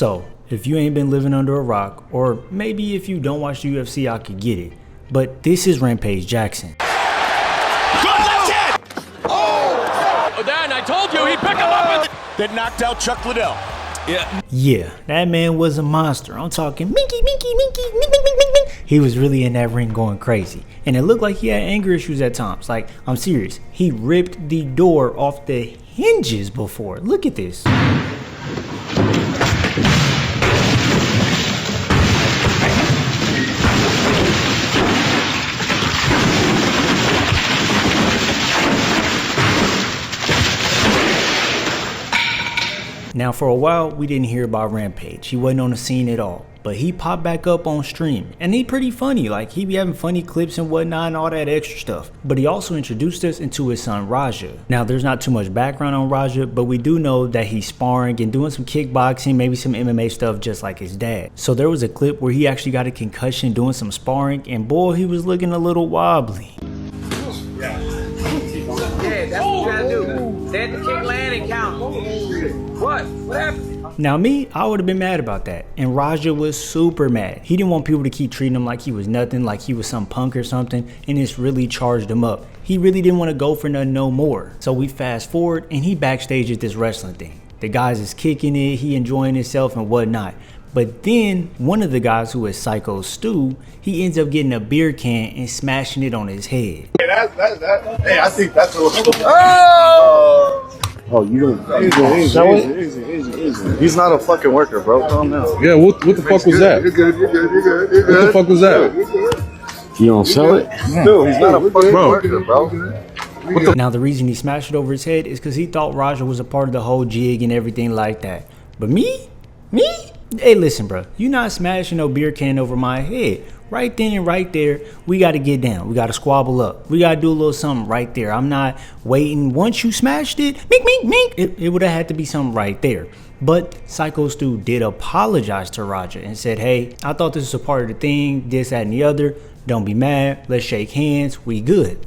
So, if you ain't been living under a rock, or maybe if you don't watch the UFC, I could get it. But this is Rampage Jackson. Good left hand! Oh, then I told you he'd pick him up that knocked out Chuck Liddell. Yeah, that man was a monster. I'm talking minky, minky, minky, mink, mink, mink, mink, mink. He was really in that ring going crazy. And it looked like he had anger issues at times. Like, I'm serious. He ripped the door off the hinges before. Look at this. Now for a while, we didn't hear about Rampage. He wasn't on the scene at all. But he popped back up on stream. And he pretty funny. Like, he be having funny clips and whatnot and all that extra stuff. But he also introduced us into his son Raja. Now there's not too much background on Raja, but we do know that he's sparring and doing some kickboxing, maybe some MMA stuff just like his dad. So there was a clip where he actually got a concussion doing some sparring, and boy, he was looking a little wobbly. Yeah, that's what you gotta do. Let the kick land and count. What? What happened? Now me, I would have been mad about that. And Raja was super mad. He didn't want people to keep treating him like he was nothing, like he was some punk or something, and this really charged him up. He really didn't want to go for nothing no more. So we fast forward and he backstage at this wrestling thing. The guys is kicking it, he enjoying himself and whatnot. But then one of the guys who is Syko Stu, he ends up getting a beer can and smashing it on his head. Hey, hey, I think that's a little. Oh, you don't easy. He's not a fucking worker, bro. Calm down. Yeah, what the fuck was that? You're good. What the fuck was that? You don't sell it? No, he's not a fucking worker, bro. Now the reason he smashed it over his head is because he thought Raja was a part of the whole jig and everything like that. But me? Hey, listen, bro. You not smashing no beer can over my head. Right then and right there, we got to get down. We got to squabble up. We got to do a little something right there. I'm not waiting. Once you smashed it, mink, mink, mink, it would have had to be something right there. But Syko Stu did apologize to Raja and said, hey, I thought this was a part of the thing, this, that, and the other. Don't be mad. Let's shake hands. We good.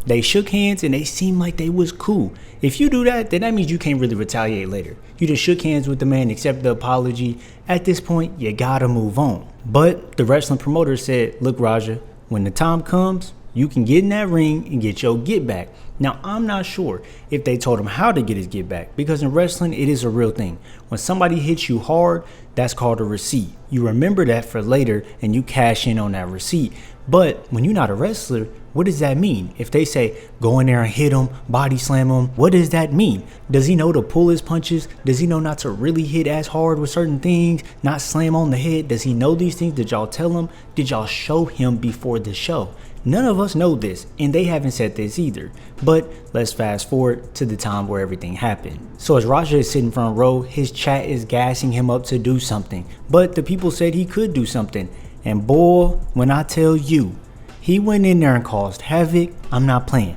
They shook hands and they seemed like they was cool. If you do that, then that means you can't really retaliate later. You just shook hands with the man, accepted the apology. At this point, you gotta move on. But the wrestling promoter said, look, Raja, when the time comes, you can get in that ring and get your get back. Now, I'm not sure if they told him how to get his get back, because in wrestling, it is a real thing. When somebody hits you hard, that's called a receipt. You remember that for later and you cash in on that receipt. But when you're not a wrestler, what does that mean? If they say, go in there and hit him, body slam him, what does that mean? Does he know to pull his punches? Does he know not to really hit as hard with certain things? Not slam on the head? Does he know these things? Did y'all tell him? Did y'all show him before the show? None of us know this, and they haven't said this either. But let's fast forward to the time where everything happened. So as Raja is sitting front row, his chat is gassing him up to do something. But the people said he could do something. And boy, when I tell you, he went in there and caused havoc. I'm not playing.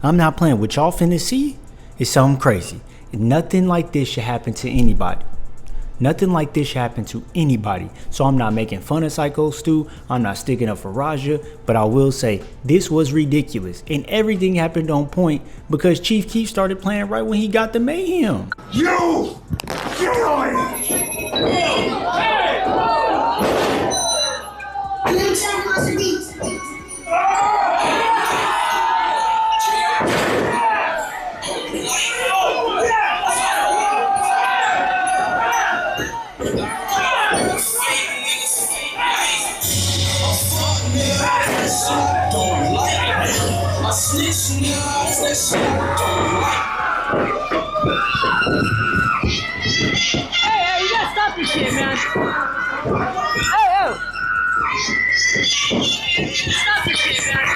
What y'all finna see is something crazy. Nothing like this should happen to anybody. So I'm not making fun of Syko Stu. I'm not sticking up for Raja. But I will say, this was ridiculous. And everything happened on point because Chief Keef started playing right when he got the mayhem. You! Kill him! Hey, you gotta stop this shit, man. Hey. Stop this shit, man.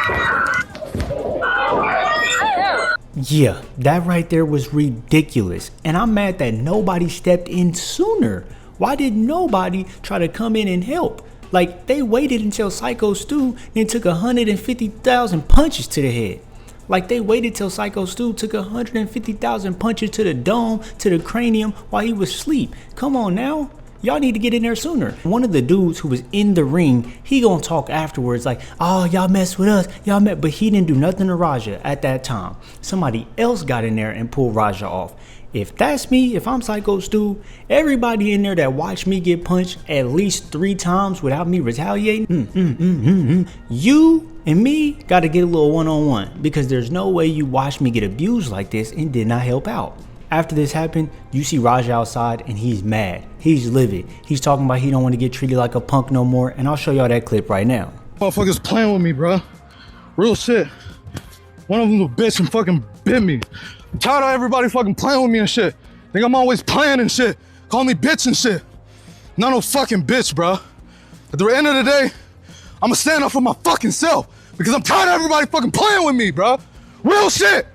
Yeah, that right there was ridiculous. And I'm mad that nobody stepped in sooner. Why did nobody try to come in and help? Like, they waited until Syko Stu then took 150,000 punches to the head. Like, they waited till Syko Stu took 150,000 punches to the dome, to the cranium while he was asleep. Come on now. Y'all need to get in there sooner. One of the dudes who was in the ring, he gonna talk afterwards like, oh, y'all messed with us. But he didn't do nothing to Raja at that time. Somebody else got in there and pulled Raja off. if that's me, if I'm Syko Stu, everybody in there that watched me get punched at least 3 times without me retaliating, you and me gotta get a little one-on-one, because there's no way you watched me get abused like this and did not help out. After this happened, you see Raja outside and he's mad. He's livid. He's talking about he don't want to get treated like a punk no more, and I'll show y'all that clip right now. Motherfuckers playing with me, bro. Real shit. One of them a bitch and fucking bit me. I'm tired of everybody fucking playing with me and shit. Think I'm always playing and shit. Call me bitch and shit. Not no fucking bitch, bro. At the end of the day, I'ma stand up for my fucking self, because I'm tired of everybody fucking playing with me, bro. Real shit.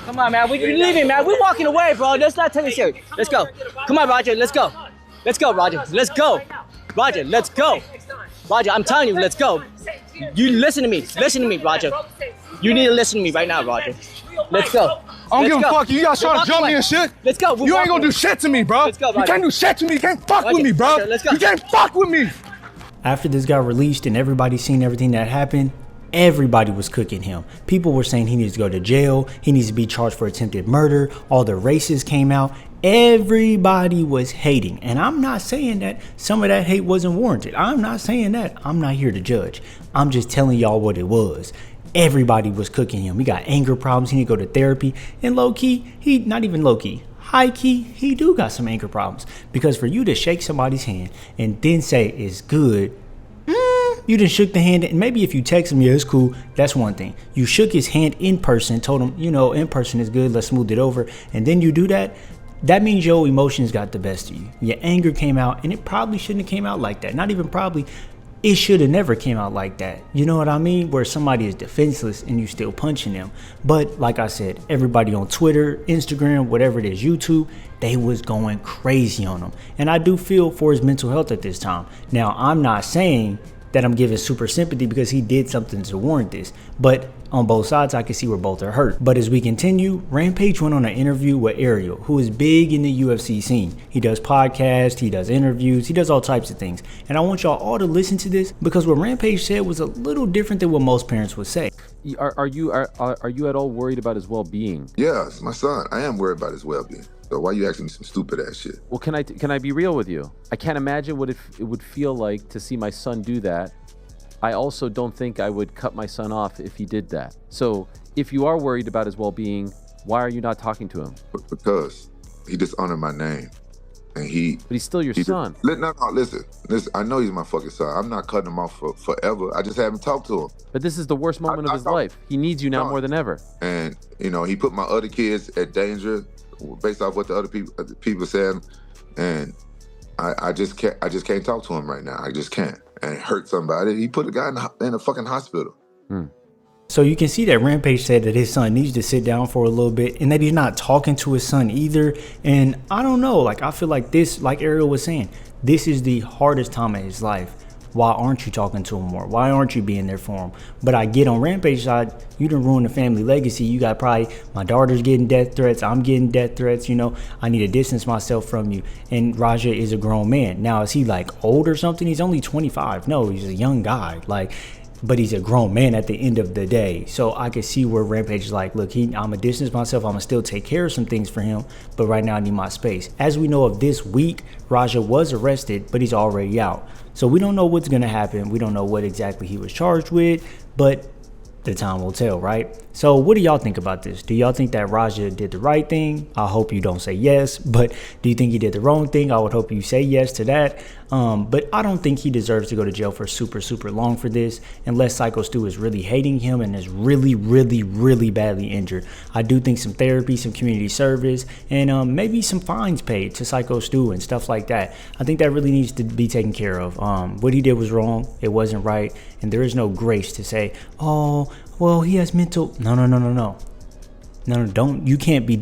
Come on, man. We leaving, man. We're walking away, bro. Let's not take it serious. Let's go. Come on, Roger. Let's go. Let's go, Roger. Let's go. Roger, let's go. Roger, I'm telling you, let's go. You listen to me. Listen to me, Roger. You need to listen to me right now, Roger. Let's go. I don't give a fuck. You guys trying to jump me and shit? Let's go. You ain't gonna do shit to me, bro. Let's go, you can't do shit to me. You can't fuck with me, bro. Let's go. You can't fuck with me. After this got released and everybody seen everything that happened, everybody was cooking him. People were saying he needs to go to jail. He needs to be charged for attempted murder. All the races came out. Everybody was hating. And I'm not saying that some of that hate wasn't warranted. I'm not saying that. I'm not here to judge. I'm just telling y'all what it was. Everybody was cooking him. He got anger problems. He need to go to therapy. And low key, not even low key, high key, he do got some anger problems. Because for you to shake somebody's hand and then say it's good, you just shook the hand, and maybe if you text him, yeah, it's cool, that's one thing. You shook his hand in person, told him, you know, in person is good, let's smooth it over, and then you do that, that means your emotions got the best of you. Your anger came out, and it probably shouldn't have came out like that. Not even probably, it should have never came out like that. You know what I mean? Where somebody is defenseless and you still punching them. But like I said, everybody on Twitter, Instagram, whatever it is, YouTube, they was going crazy on him. And I do feel for his mental health at this time. Now, I'm not saying that I'm giving super sympathy because he did something to warrant this. But on both sides, I can see where both are hurt. But as we continue, Rampage went on an interview with Ariel, who is big in the UFC scene. He does podcasts, he does interviews, he does all types of things. And I want y'all all to listen to this, because what Rampage said was a little different than what most parents would say. Are you at all worried about his well-being? Yeah, it's my son. I am worried about his well-being. So why you asking me some stupid ass shit? Well, can I be real with you? I can't imagine what it would feel like to see my son do that. I also don't think I would cut my son off if he did that. So if you are worried about his well-being, why are you not talking to him? Because he dishonored my name. And But he's still your son. No, listen. I know he's my fucking son. I'm not cutting him off forever. I just haven't talked to him. But this is the worst moment of his life. He needs you now more than ever. And, you know, he put my other kids at danger based off what the other people said. And I just can't talk to him right now. I just can't. And hurt somebody. He put a guy in a fucking hospital. So you can see that Rampage said that his son needs to sit down for a little bit, and that he's not talking to his son either. And I don't know, like, I feel like this, like Ariel was saying, this is the hardest time of his life. Why aren't you talking to him more? Why aren't you being there for him? But I get on Rampage's side, you done ruined the family legacy. You got probably, my daughter's getting death threats, I'm getting death threats, you know, I need to distance myself from you. And Raja is a grown man. Now, is he like old or something? He's only 25. No, he's a young guy. Like, but he's a grown man at the end of the day. So I can see where Rampage is like, look, I'm gonna distance myself. I'm gonna still take care of some things for him, but right now I need my space. As we know of this week, Raja was arrested, but he's already out. So we don't know what's gonna happen. We don't know what exactly he was charged with, but the time will tell, right? So what do y'all think about this? Do y'all think that Raja did the right thing? I hope you don't say yes, but do you think he did the wrong thing? I would hope you say yes to that. But I don't think he deserves to go to jail for super long for this, unless Syko Stu is really hating him and is really badly injured. I do think some therapy, some community service, and maybe some fines paid to Syko Stu and stuff like that. I think that really needs to be taken care of. What he did was wrong. It wasn't right. And there is no grace to say, oh, well, he has mental. No. No, don't. You can't be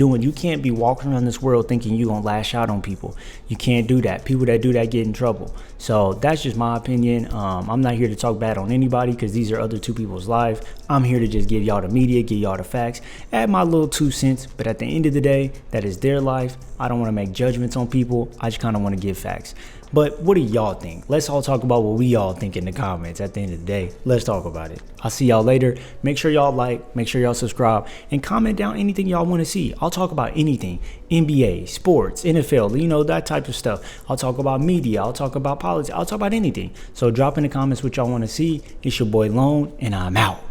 walking around this world thinking you're going to lash out on people. You can't do that. People that do that get in trouble. So that's just my opinion. I'm not here to talk bad on anybody because these are other two people's lives. I'm here to just give y'all the media, give y'all the facts, add my little 2 cents. But at the end of the day, that is their life. I don't want to make judgments on people. I just kind of want to give facts. But what do y'all think? Let's all talk about what we all think in the comments at the end of the day. Let's talk about it. I'll see y'all later. Make sure y'all like, make sure y'all subscribe, and comment down anything y'all want to see. I'll talk about anything. NBA, sports, NFL, you know, that type of stuff. I'll talk about media. I'll talk about politics. I'll talk about anything. So drop in the comments what y'all want to see. It's your boy Lone, and I'm out.